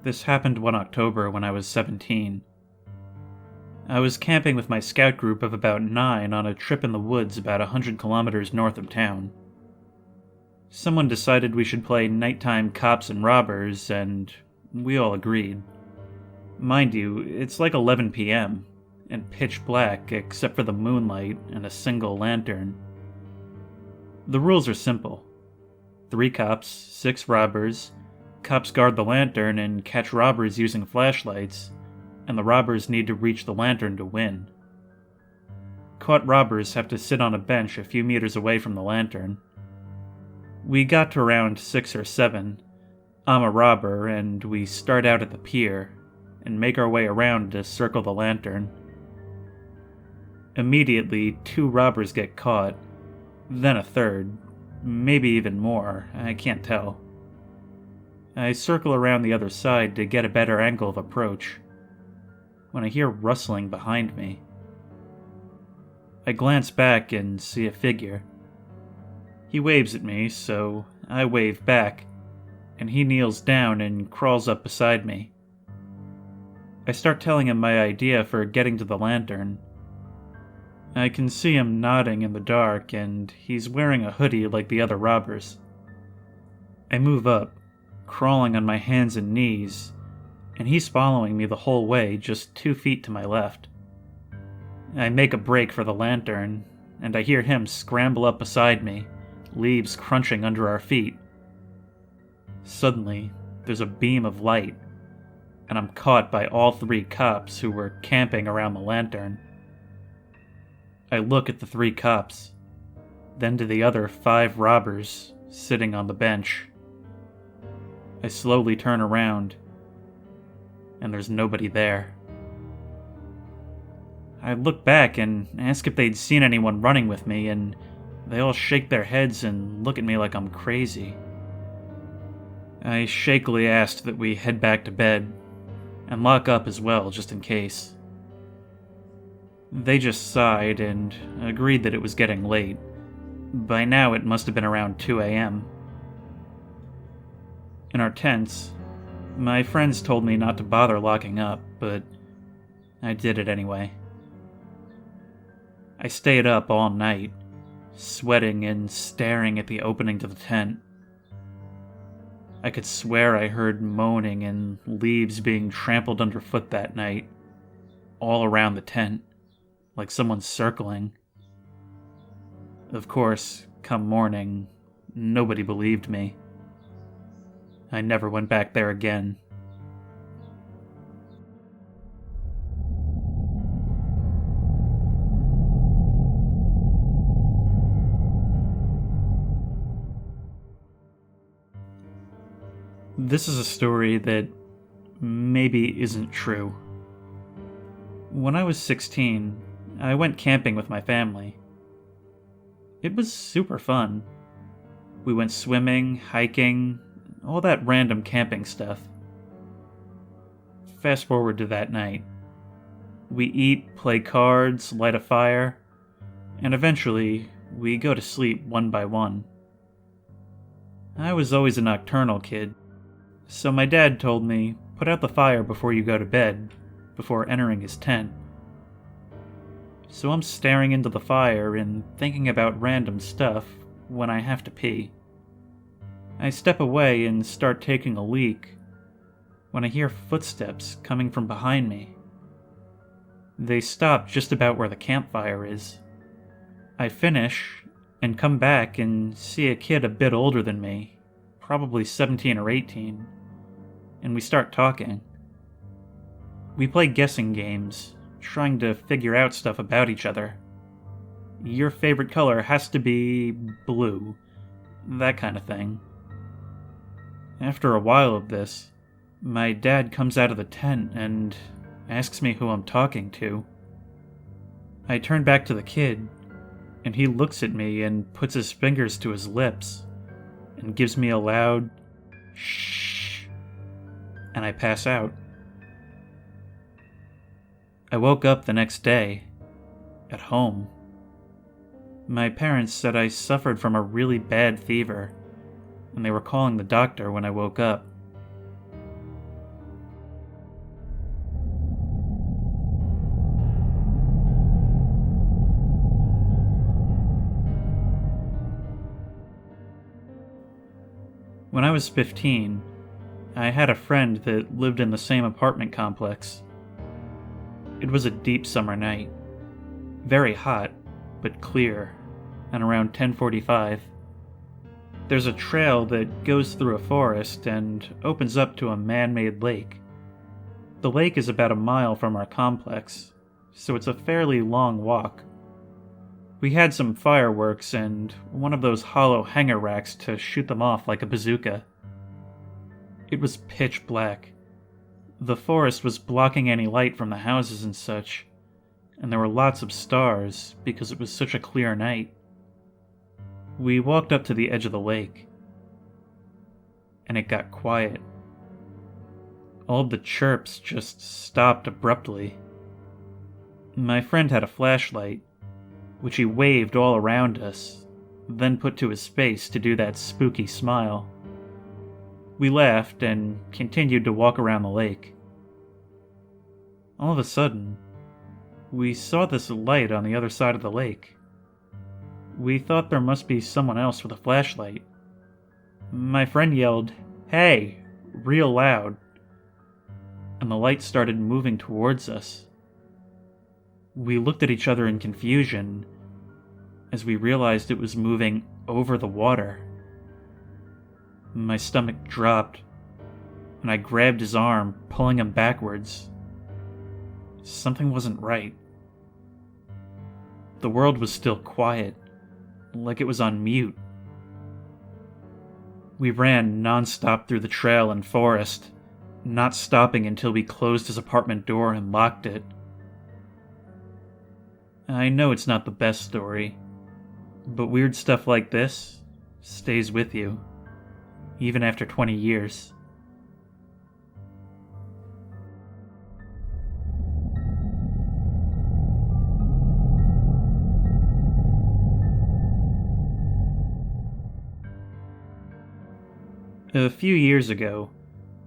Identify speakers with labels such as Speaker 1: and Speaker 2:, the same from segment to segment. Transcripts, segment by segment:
Speaker 1: This happened one October when I was 17. I was camping with my scout group of about 9 on a trip in the woods about 100 kilometers north of town. Someone decided we should play nighttime cops and robbers, and we all agreed. Mind you, it's like 11 p.m., and pitch black except for the moonlight and a single lantern. The rules are simple. 3 cops, 6 robbers. Cops guard the lantern and catch robbers using flashlights, and the robbers need to reach the lantern to win. Caught robbers have to sit on a bench a few meters away from the lantern. We got to around 6 or 7. I'm a robber, and we start out at the pier and make our way around to circle the lantern. Immediately, 2 robbers get caught, then a third, maybe even more, I can't tell. I circle around the other side to get a better angle of approach, when I hear rustling behind me. I glance back and see a figure. He waves at me, so I wave back, and he kneels down and crawls up beside me. I start telling him my idea for getting to the lantern. I can see him nodding in the dark, and he's wearing a hoodie like the other robbers. I move up, crawling on my hands and knees, and he's following me the whole way, just 2 feet to my left. I make a break for the lantern, and I hear him scramble up beside me, leaves crunching under our feet. Suddenly, there's a beam of light, and I'm caught by all 3 cops who were camping around the lantern. I look at the 3 cops, then to the other 5 robbers sitting on the bench. I slowly turn around, and there's nobody there. I look back and ask if they'd seen anyone running with me, and they all shake their heads and look at me like I'm crazy. I shakily asked that we head back to bed, and lock up as well, just in case. They just sighed and agreed that it was getting late. By now it must have been around 2 a.m. In our tents, my friends told me not to bother locking up, but I did it anyway. I stayed up all night, sweating and staring at the opening to the tent. I could swear I heard moaning and leaves being trampled underfoot that night, all around the tent, like someone circling. Of course, come morning, nobody believed me. I never went back there again. This is a story that maybe isn't true. When I was 16, I went camping with my family. It was super fun. We went swimming, hiking, all that random camping stuff. Fast forward to that night. We eat, play cards, light a fire, and eventually we go to sleep one by one. I was always a nocturnal kid, so my dad told me, put out the fire before you go to bed, before entering his tent. So I'm staring into the fire and thinking about random stuff when I have to pee. I step away and start taking a leak when I hear footsteps coming from behind me. They stop just about where the campfire is. I finish and come back and see a kid a bit older than me, probably 17 or 18, and we start talking. We play guessing games, trying to figure out stuff about each other. Your favorite color has to be blue, that kind of thing. After a while of this, my dad comes out of the tent and asks me who I'm talking to. I turn back to the kid, and he looks at me and puts his fingers to his lips and gives me a loud shh, and I pass out. I woke up the next day, at home. My parents said I suffered from a really bad fever, and they were calling the doctor when I woke up. When I was 15, I had a friend that lived in the same apartment complex. It was a deep summer night, very hot, but clear, and around 10:45. There's a trail that goes through a forest and opens up to a man-made lake. The lake is about a mile from our complex, so it's a fairly long walk. We had some fireworks and one of those hollow hanger racks to shoot them off like a bazooka. It was pitch black. The forest was blocking any light from the houses and such, and there were lots of stars because it was such a clear night. We walked up to the edge of the lake, and it got quiet. All of the chirps just stopped abruptly. My friend had a flashlight, which he waved all around us, then put to his face to do that spooky smile. We laughed and continued to walk around the lake. All of a sudden, we saw this light on the other side of the lake. We thought there must be someone else with a flashlight. My friend yelled, "Hey!" real loud, and the light started moving towards us. We looked at each other in confusion as we realized it was moving over the water. My stomach dropped, and I grabbed his arm, pulling him backwards. Something wasn't right. The world was still quiet, like it was on mute. We ran nonstop through the trail and forest, not stopping until we closed his apartment door and locked it. I know it's not the best story, but weird stuff like this stays with you, even after 20 years. A few years ago,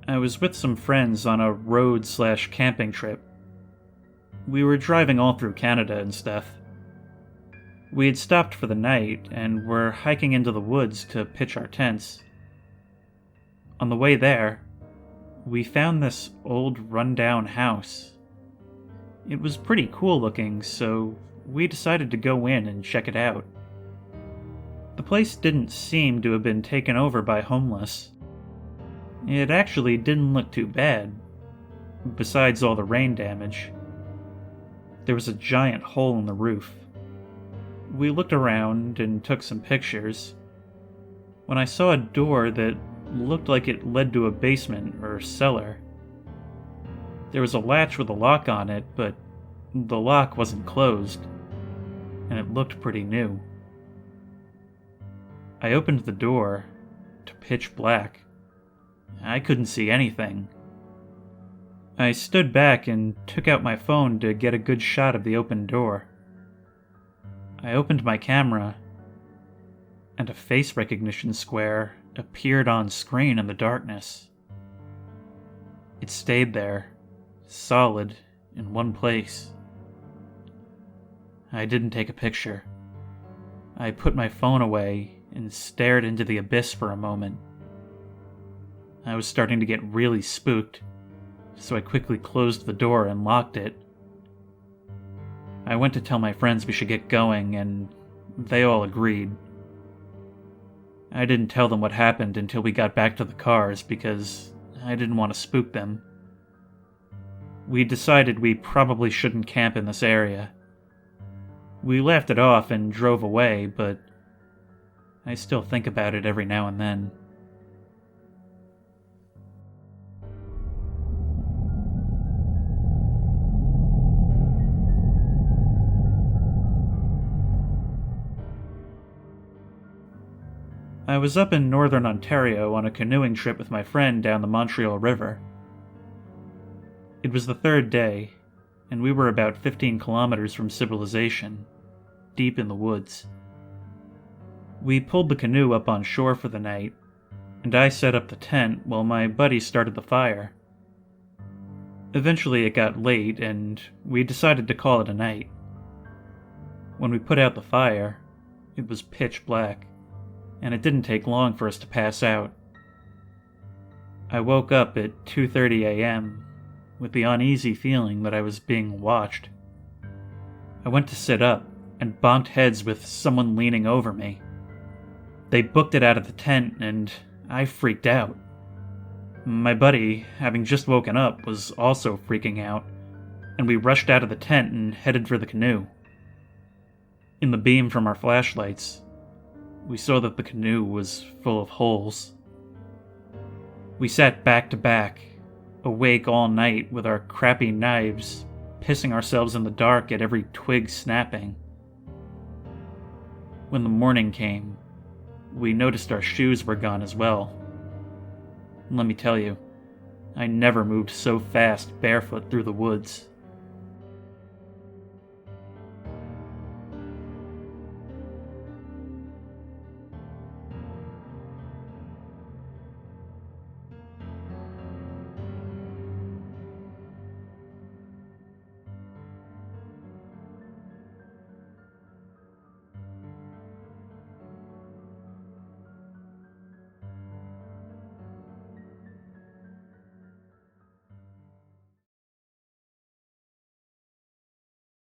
Speaker 1: I was with some friends on a road/camping trip. We were driving all through Canada and stuff. We had stopped for the night and were hiking into the woods to pitch our tents. On the way there, we found this old rundown house. It was pretty cool looking, so we decided to go in and check it out. The place didn't seem to have been taken over by homeless. It actually didn't look too bad, besides all the rain damage. There was a giant hole in the roof. We looked around and took some pictures, when I saw a door that looked like it led to a basement or cellar. There was a latch with a lock on it, but the lock wasn't closed, and it looked pretty new. I opened the door to pitch black. I couldn't see anything. I stood back and took out my phone to get a good shot of the open door. I opened my camera, and a face recognition square appeared on screen in the darkness. It stayed there, solid, in one place. I didn't take a picture. I put my phone away and stared into the abyss for a moment. I was starting to get really spooked, so I quickly closed the door and locked it. I went to tell my friends we should get going, and they all agreed. I didn't tell them what happened until we got back to the cars because I didn't want to spook them. We decided we probably shouldn't camp in this area. We laughed it off and drove away, but I still think about it every now and then. I was up in northern Ontario on a canoeing trip with my friend down the Montreal River. It was the third day, and we were about 15 kilometers from civilization, deep in the woods. We pulled the canoe up on shore for the night, and I set up the tent while my buddy started the fire. Eventually it got late, and we decided to call it a night. When we put out the fire, it was pitch black, and it didn't take long for us to pass out. I woke up at 2:30 a.m. with the uneasy feeling that I was being watched. I went to sit up and bumped heads with someone leaning over me. They booked it out of the tent and I freaked out. My buddy, having just woken up, was also freaking out, and we rushed out of the tent and headed for the canoe. In the beam from our flashlights, we saw that the canoe was full of holes. We sat back to back, awake all night with our crappy knives, pissing ourselves in the dark at every twig snapping. When the morning came, we noticed our shoes were gone as well. Let me tell you, I never moved so fast barefoot through the woods.